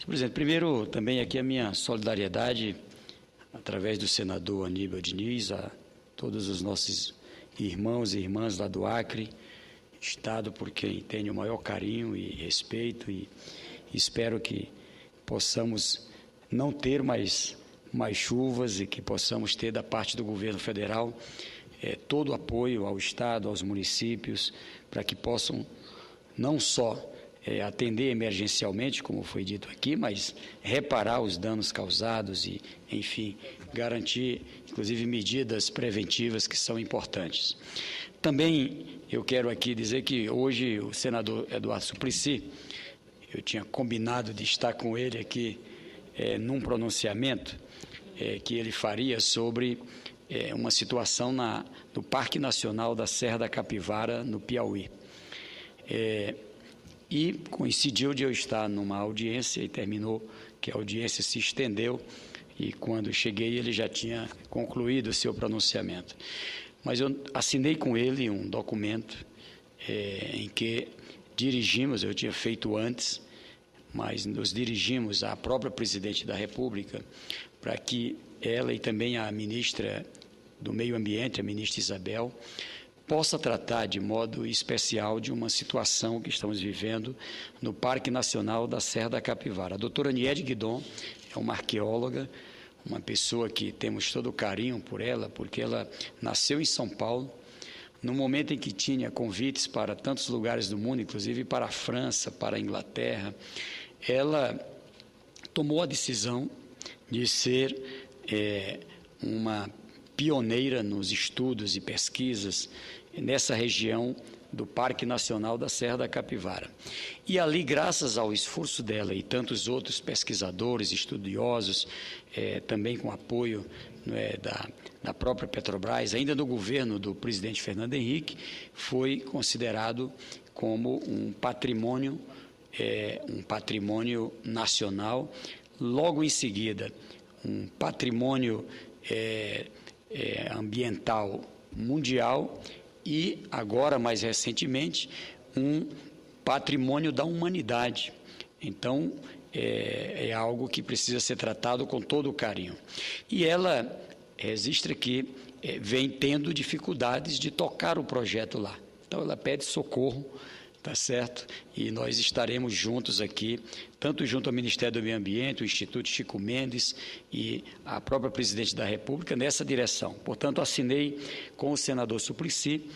Senhor presidente, primeiro também aqui a minha solidariedade através do senador Aníbal Diniz a todos os nossos irmãos e irmãs lá do Acre, estado por quem tenho o maior carinho e respeito, e espero que possamos não ter mais chuvas e que possamos ter da parte do governo federal todo o apoio ao estado, aos municípios, para que possam não só atender emergencialmente, como foi dito aqui, mas reparar os danos causados e, enfim, garantir, inclusive, medidas preventivas que são importantes. Também eu quero aqui dizer que hoje o senador Eduardo Suplicy, eu tinha combinado de estar com ele aqui num pronunciamento que ele faria sobre uma situação no Parque Nacional da Serra da Capivara, no Piauí. E coincidiu de eu estar numa audiência e terminou que a audiência se estendeu e quando cheguei ele já tinha concluído o seu pronunciamento. Mas eu assinei com ele um documento em que dirigimos, eu tinha feito antes, mas nos dirigimos à própria Presidente da República para que ela e também a ministra do Meio Ambiente, a ministra Isabel, possa tratar de modo especial de uma situação que estamos vivendo no Parque Nacional da Serra da Capivara. A doutora Niede Guidon é uma arqueóloga, uma pessoa que temos todo o carinho por ela, porque ela nasceu em São Paulo, no momento em que tinha convites para tantos lugares do mundo, inclusive para a França, para a Inglaterra. Ela tomou a decisão de ser uma pioneira nos estudos e pesquisas nessa região do Parque Nacional da Serra da Capivara. E ali, graças ao esforço dela e tantos outros pesquisadores, estudiosos, também com apoio da própria Petrobras, ainda no governo do presidente Fernando Henrique, foi considerado como um patrimônio nacional, logo em seguida, um patrimônio ambiental mundial e, agora, mais recentemente, um patrimônio da humanidade. Então, é algo que precisa ser tratado com todo o carinho. E ela registra que vem tendo dificuldades de tocar o projeto lá. Então, ela pede socorro, tá certo? E nós estaremos juntos aqui, tanto junto ao Ministério do Meio Ambiente, o Instituto Chico Mendes e a própria Presidente da República nessa direção. Portanto, assinei com o senador Suplicy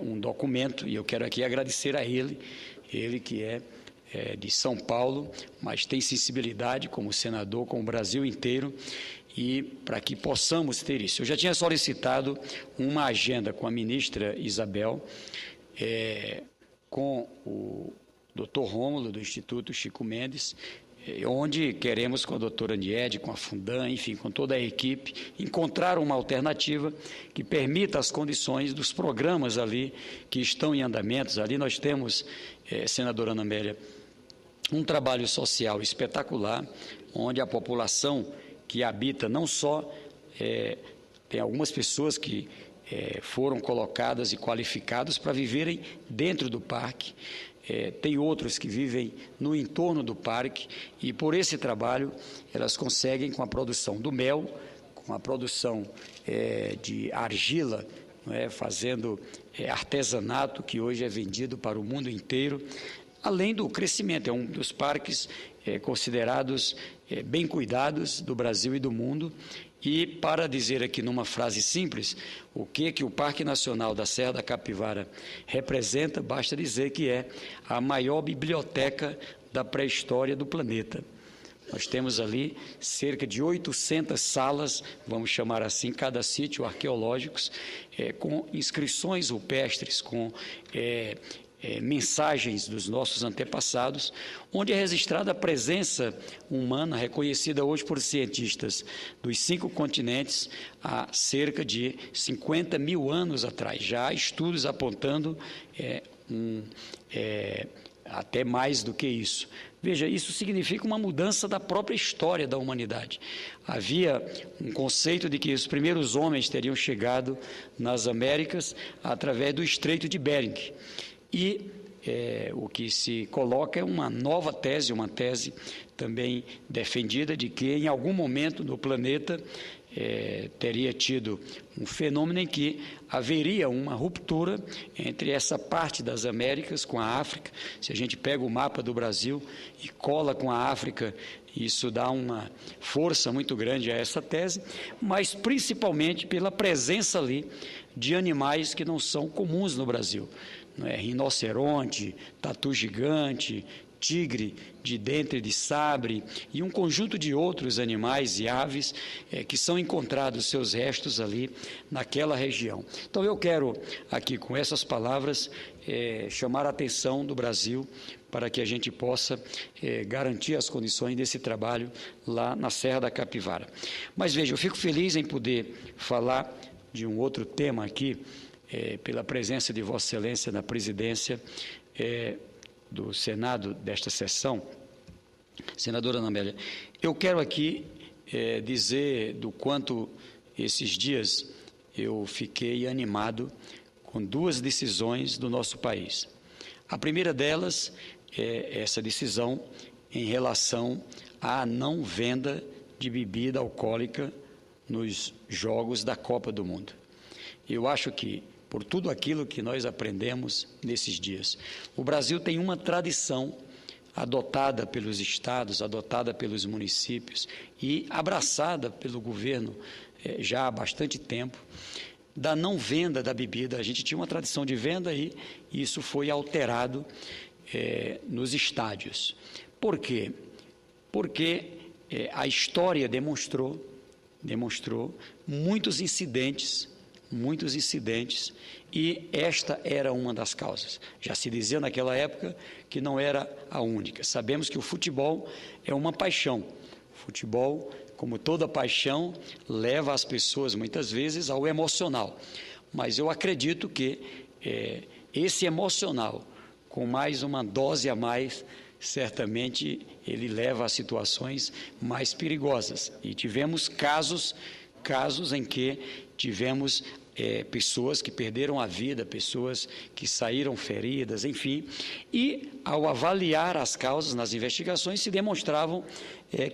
um documento e eu quero aqui agradecer a ele que é de São Paulo, mas tem sensibilidade como senador com o Brasil inteiro, e para que possamos ter isso. Eu já tinha solicitado uma agenda com a ministra Isabel, com o doutor Rômulo, do Instituto Chico Mendes, onde queremos, com a doutora Niede, com a Fundan, enfim, com toda a equipe, encontrar uma alternativa que permita as condições dos programas ali que estão em andamentos. Ali nós temos, senadora Ana Amélia, um trabalho social espetacular, onde a população que habita não só, tem algumas pessoas que foram colocadas e qualificadas para viverem dentro do parque, tem outros que vivem no entorno do parque e, por esse trabalho, elas conseguem, com a produção do mel, com a produção de argila, fazendo artesanato, que hoje é vendido para o mundo inteiro, além do crescimento. É um dos parques considerados bem cuidados do Brasil e do mundo. E, para dizer aqui numa frase simples, o que o Parque Nacional da Serra da Capivara representa, basta dizer que é a maior biblioteca da pré-história do planeta. Nós temos ali cerca de 800 salas, vamos chamar assim, cada sítio arqueológicos, com inscrições rupestres, com mensagens dos nossos antepassados, onde é registrada a presença humana, reconhecida hoje por cientistas dos 5 continentes, há cerca de 50 mil anos atrás. Já há estudos apontando até mais do que isso. Veja, isso significa uma mudança da própria história da humanidade. Havia um conceito de que os primeiros homens teriam chegado nas Américas através do Estreito de Bering. E o que se coloca é uma nova tese, uma tese também defendida de que em algum momento no planeta teria tido um fenômeno em que haveria uma ruptura entre essa parte das Américas com a África. Se a gente pega o mapa do Brasil e cola com a África, isso dá uma força muito grande a essa tese, mas principalmente pela presença ali de animais que não são comuns no Brasil. Rinoceronte, tatu gigante, tigre de dente de sabre e um conjunto de outros animais e aves que são encontrados seus restos ali naquela região. Então eu quero aqui com essas palavras chamar a atenção do Brasil para que a gente possa garantir as condições desse trabalho lá na Serra da Capivara. Mas veja, eu fico feliz em poder falar de um outro tema aqui, pela presença de Vossa Excelência na presidência do Senado desta sessão. Senadora Ana Amélia, eu quero aqui dizer do quanto esses dias eu fiquei animado com duas decisões do nosso país. A primeira delas é essa decisão em relação à não venda de bebida alcoólica nos Jogos da Copa do Mundo. Eu acho que, por tudo aquilo que nós aprendemos nesses dias, o Brasil tem uma tradição adotada pelos estados, adotada pelos municípios e abraçada pelo governo já há bastante tempo, da não venda da bebida. A gente tinha uma tradição de venda e isso foi alterado nos estádios. Por quê? Porque a história demonstrou muitos incidentes, e esta era uma das causas. Já se dizia naquela época que não era a única. Sabemos que o futebol é uma paixão. O futebol, como toda paixão, leva as pessoas muitas vezes ao emocional. Mas eu acredito que esse emocional, com mais uma dose a mais, certamente ele leva a situações mais perigosas. E tivemos casos em que tivemos pessoas que perderam a vida, pessoas que saíram feridas, enfim. E, ao avaliar as causas nas investigações, se demonstravam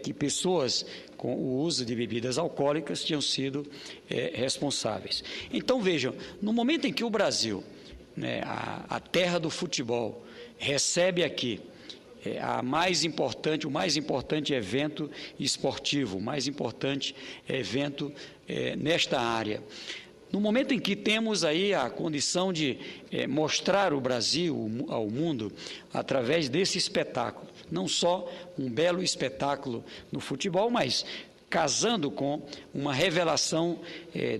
que pessoas com o uso de bebidas alcoólicas tinham sido responsáveis. Então, vejam, no momento em que o Brasil, a terra do futebol, recebe aqui o mais importante evento esportivo, o mais importante evento nesta área. No momento em que temos aí a condição de mostrar o Brasil ao mundo através desse espetáculo, não só um belo espetáculo no futebol, mas casando com uma revelação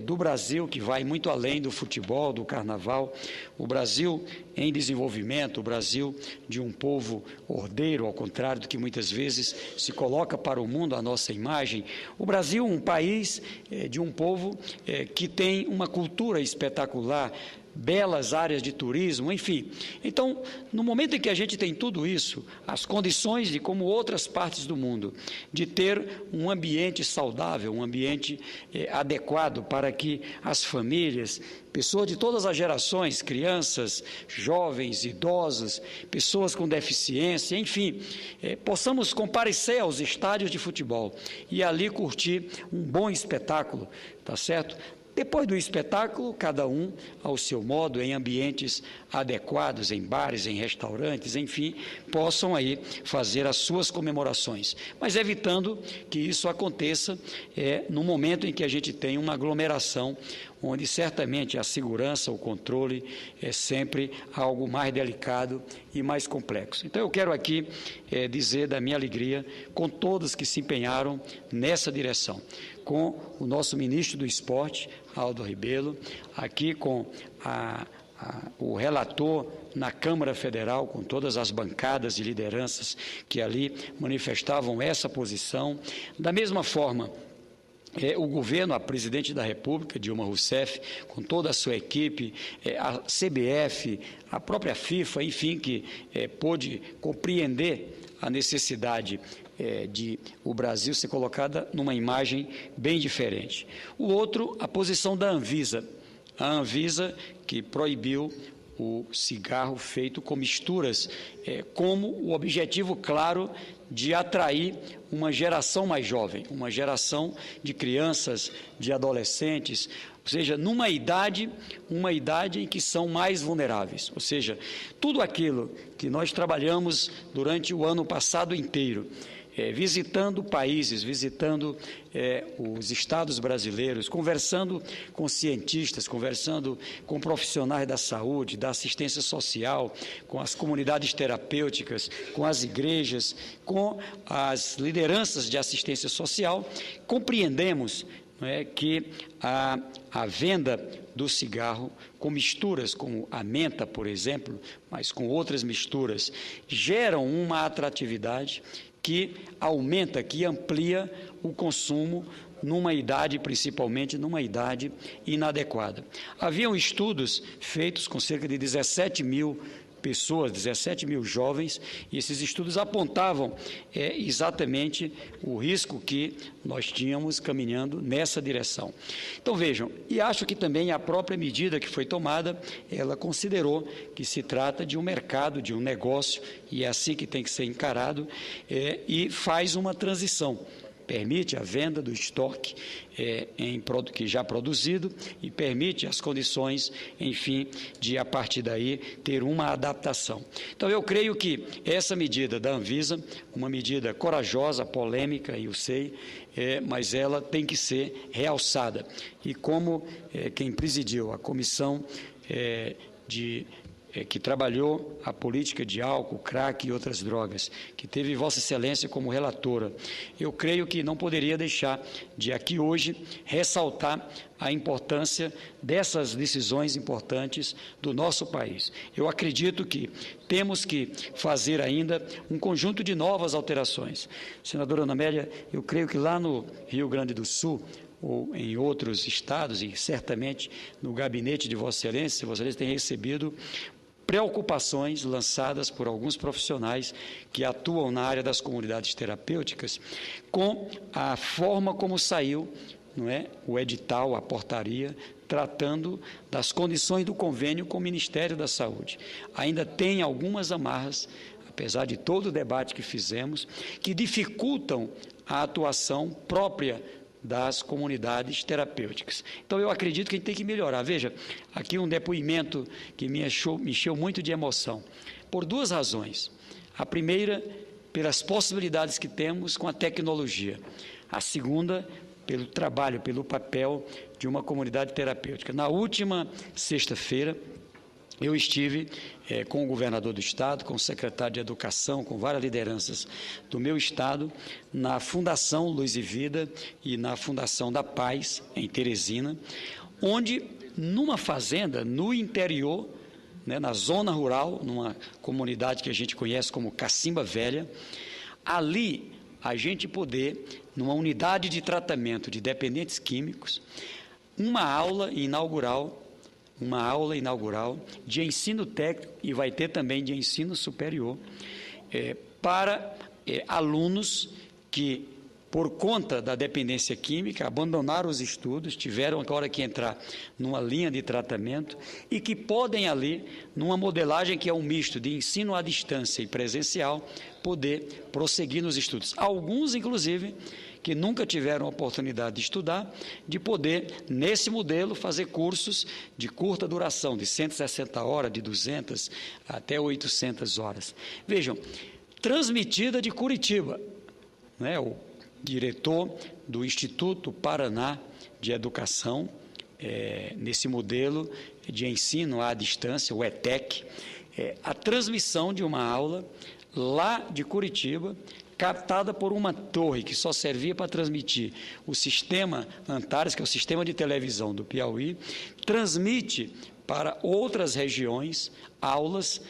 do Brasil que vai muito além do futebol, do carnaval, o Brasil em desenvolvimento, o Brasil de um povo ordeiro, ao contrário do que muitas vezes se coloca para o mundo a nossa imagem, o Brasil um país de um povo que tem uma cultura espetacular, belas áreas de turismo, enfim. Então, no momento em que a gente tem tudo isso, as condições de, como outras partes do mundo, de ter um ambiente saudável, um ambiente adequado para que as famílias, pessoas de todas as gerações, crianças, jovens, idosos, pessoas com deficiência, enfim, possamos comparecer aos estádios de futebol e ali curtir um bom espetáculo, tá certo? Depois do espetáculo, cada um ao seu modo, em ambientes adequados, em bares, em restaurantes, enfim, possam aí fazer as suas comemorações, mas evitando que isso aconteça no momento em que a gente tem uma aglomeração, onde certamente a segurança, o controle é sempre algo mais delicado e mais complexo. Então eu quero aqui dizer da minha alegria com todos que se empenharam nessa direção, com o nosso ministro do Esporte, Aldo Rebelo, aqui com o relator na Câmara Federal, com todas as bancadas e lideranças que ali manifestavam essa posição. Da mesma forma, o governo, a presidente da República, Dilma Rousseff, com toda a sua equipe, a CBF, a própria FIFA, enfim, que pôde compreender a necessidade de o Brasil ser colocada numa imagem bem diferente. O outro, a posição da Anvisa. A Anvisa que proibiu o cigarro feito com misturas, como o objetivo claro de atrair uma geração mais jovem, uma geração de crianças, de adolescentes, ou seja, numa idade em que são mais vulneráveis. Ou seja, tudo aquilo que nós trabalhamos durante o ano passado inteiro, visitando países, visitando os estados brasileiros, conversando com cientistas, conversando com profissionais da saúde, da assistência social, com as comunidades terapêuticas, com as igrejas, com as lideranças de assistência social, compreendemos que a venda do cigarro com misturas como a menta, por exemplo, mas com outras misturas, geram uma atratividade que aumenta, que amplia o consumo numa idade, principalmente numa idade inadequada. Haviam estudos feitos com cerca de 17 mil pessoas, 17 mil jovens, e esses estudos apontavam exatamente o risco que nós tínhamos caminhando nessa direção. Então vejam, e acho que também a própria medida que foi tomada, ela considerou que se trata de um mercado, de um negócio, e é assim que tem que ser encarado, e faz uma transição. Permite a venda do estoque que já produzido e permite as condições, enfim, de a partir daí ter uma adaptação. Então eu creio que essa medida da Anvisa, uma medida corajosa, polêmica, eu sei, mas ela tem que ser realçada. E como quem presidiu a comissão que trabalhou a política de álcool, crack e outras drogas, que teve Vossa Excelência como relatora, eu creio que não poderia deixar de aqui hoje ressaltar a importância dessas decisões importantes do nosso país. Eu acredito que temos que fazer ainda um conjunto de novas alterações. Senadora Ana Amélia, eu creio que lá no Rio Grande do Sul, ou em outros estados, e certamente no gabinete de Vossa Excelência tem recebido preocupações lançadas por alguns profissionais que atuam na área das comunidades terapêuticas com a forma como saiu, o edital, a portaria, tratando das condições do convênio com o Ministério da Saúde. Ainda tem algumas amarras, apesar de todo o debate que fizemos, que dificultam a atuação própria das comunidades terapêuticas. Então, eu acredito que a gente tem que melhorar. Veja, aqui um depoimento que me encheu muito de emoção, por duas razões. A primeira, pelas possibilidades que temos com a tecnologia. A segunda, pelo trabalho, pelo papel de uma comunidade terapêutica. Na última sexta-feira, eu estive com o governador do Estado, com o secretário de Educação, com várias lideranças do meu Estado, na Fundação Luz e Vida e na Fundação da Paz, em Teresina, onde, numa fazenda, no interior, na zona rural, numa comunidade que a gente conhece como Cacimba Velha, ali a gente poder, numa unidade de tratamento de dependentes químicos, uma aula inaugural de ensino técnico e vai ter também de ensino superior para alunos que, por conta da dependência química, abandonaram os estudos, tiveram agora que entrar numa linha de tratamento e que podem ali, numa modelagem que é um misto de ensino à distância e presencial, poder prosseguir nos estudos. Alguns, inclusive, que nunca tiveram a oportunidade de estudar, de poder, nesse modelo, fazer cursos de curta duração, de 160 horas, de 200 até 800 horas. Vejam, transmitida de Curitiba, o diretor do Instituto Paraná de Educação, nesse modelo de ensino à distância, o ETEC, a transmissão de uma aula lá de Curitiba, captada por uma torre que só servia para transmitir o sistema Antares, que é o sistema de televisão do Piauí, transmite para outras regiões aulas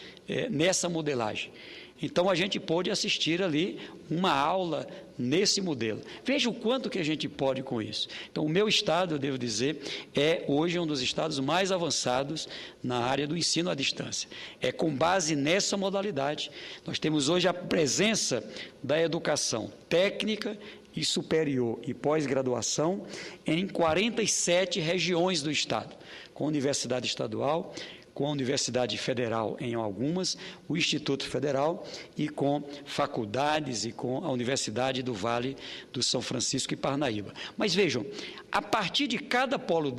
nessa modelagem. Então, a gente pôde assistir ali uma aula nesse modelo. Veja o quanto que a gente pode com isso. Então, o meu estado, eu devo dizer, é hoje um dos estados mais avançados na área do ensino à distância. É com base nessa modalidade. Nós temos hoje a presença da educação técnica e superior e pós-graduação em 47 regiões do estado, com universidade estadual, com a Universidade Federal em algumas, o Instituto Federal e com faculdades e com a Universidade do Vale do São Francisco e Parnaíba. Mas vejam, a partir de cada polo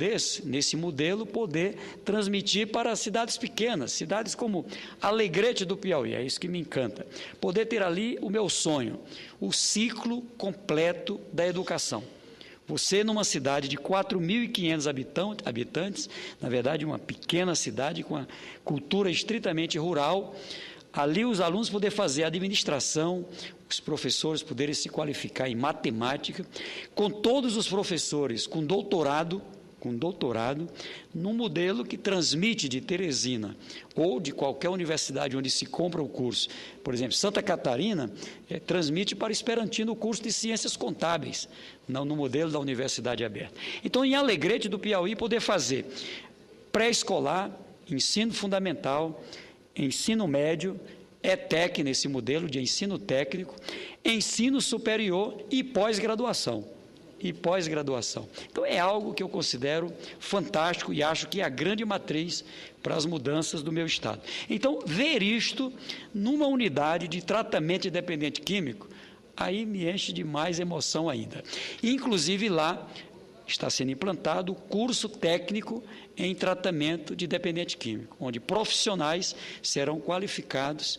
nesse modelo, poder transmitir para cidades pequenas, cidades como Alegrete do Piauí, é isso que me encanta. Poder ter ali o meu sonho, o ciclo completo da educação. Você, numa cidade de 4.500 habitantes, na verdade, uma pequena cidade com uma cultura estritamente rural, ali os alunos poderem fazer administração, os professores poderem se qualificar em matemática, com todos os professores com doutorado, num modelo que transmite de Teresina ou de qualquer universidade onde se compra o curso. Por exemplo, Santa Catarina transmite para Esperantino o curso de Ciências Contábeis, não no modelo da Universidade Aberta. Então, em Alegrete do Piauí, poder fazer pré-escolar, ensino fundamental, ensino médio, ETEC nesse modelo de ensino técnico, ensino superior e pós-graduação. Então, é algo que eu considero fantástico e acho que é a grande matriz para as mudanças do meu Estado. Então, ver isto numa unidade de tratamento de dependente químico, aí me enche de mais emoção ainda. Inclusive, lá está sendo implantado o curso técnico em tratamento de dependente químico, onde profissionais serão qualificados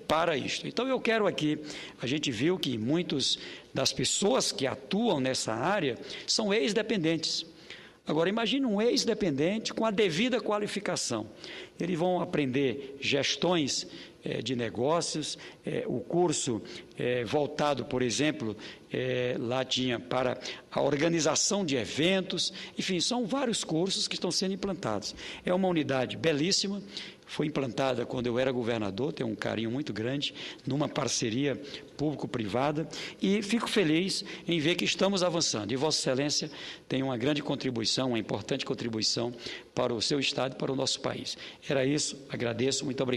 para isto. Então, eu quero aqui, a gente viu que muitas das pessoas que atuam nessa área são ex-dependentes. Agora, imagine um ex-dependente com a devida qualificação. Eles vão aprender gestões de negócios, o curso voltado, por exemplo, lá tinha para a organização de eventos, enfim, são vários cursos que estão sendo implantados. É uma unidade belíssima, foi implantada quando eu era governador, tenho um carinho muito grande, numa parceria público-privada, e fico feliz em ver que estamos avançando. E Vossa Excelência tem uma grande contribuição, uma importante contribuição para o seu Estado e para o nosso país. Era isso, agradeço, muito obrigado.